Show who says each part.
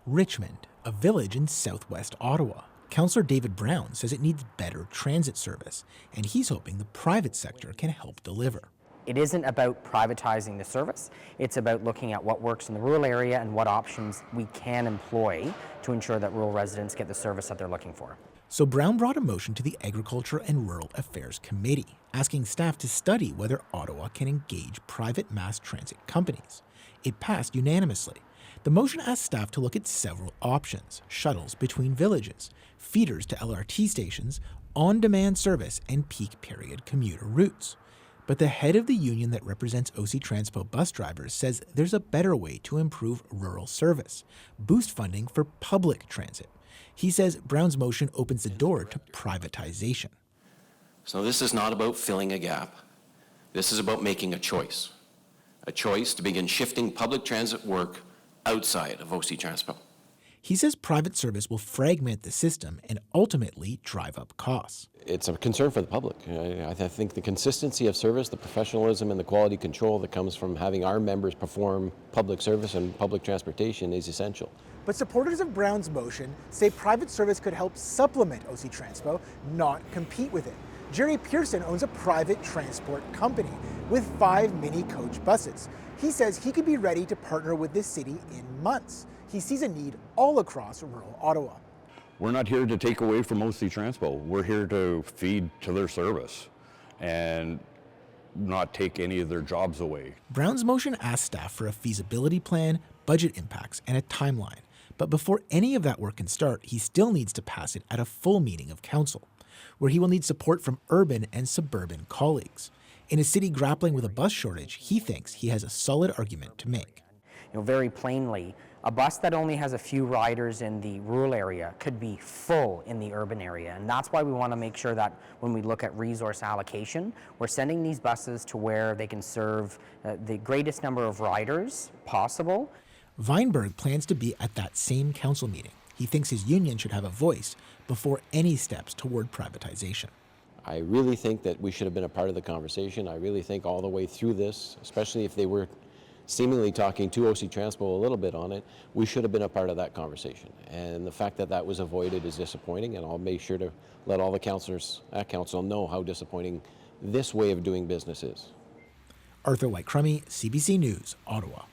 Speaker 1: Richmond, a village in southwest Ottawa. Councillor David Brown says it needs better transit service, and he's hoping the private sector can help deliver.
Speaker 2: It isn't about privatizing the service. It's about looking at what works in the rural area and what options we can employ to ensure that rural residents get the service that they're looking for.
Speaker 1: So Brown brought a motion to the Agriculture and Rural Affairs Committee, asking staff to study whether Ottawa can engage private mass transit companies. It passed unanimously. The motion asked staff to look at several options: shuttles between villages, feeders to LRT stations, on-demand service, and peak period commuter routes. But the head of the union that represents OC Transpo bus drivers says there's a better way to improve rural service: boost funding for public transit. He says Brown's motion opens the door to privatization.
Speaker 3: So this is not about filling a gap. This is about making a choice to begin shifting public transit work outside of OC Transpo.
Speaker 1: He says private service will fragment the system and ultimately drive up costs.
Speaker 4: It's a concern for the public. I think the consistency of service, the professionalism and the quality control that comes from having our members perform public service and public transportation is essential.
Speaker 1: But supporters of Brown's motion say private service could help supplement OC Transpo, not compete with it. Jerry Pearson owns a private transport company with 5 mini coach buses. He says he could be ready to partner with the city in months. He sees a need all across rural Ottawa.
Speaker 5: We're not here to take away from OC Transpo. We're here to feed to their service and not take any of their jobs away.
Speaker 1: Brown's motion asked staff for a feasibility plan, budget impacts, and a timeline. But before any of that work can start, he still needs to pass it at a full meeting of council, where he will need support from urban and suburban colleagues. In a city grappling with a bus shortage, he thinks he has a solid argument to make.
Speaker 2: Very plainly, a bus that only has a few riders in the rural area could be full in the urban area. And that's why we want to make sure that when we look at resource allocation, we're sending these buses to where they can serve the greatest number of riders possible.
Speaker 1: Weinberg plans to be at that same council meeting. He thinks his union should have a voice before any steps toward privatization.
Speaker 4: I really think that we should have been a part of the conversation. I really think all the way through this, especially if they were seemingly talking to OC Transpo a little bit on it, we should have been a part of that conversation. And the fact that that was avoided is disappointing, and I'll make sure to let all the councillors at council know how disappointing this way of doing business is.
Speaker 1: Arthur White-Crummey, CBC News, Ottawa.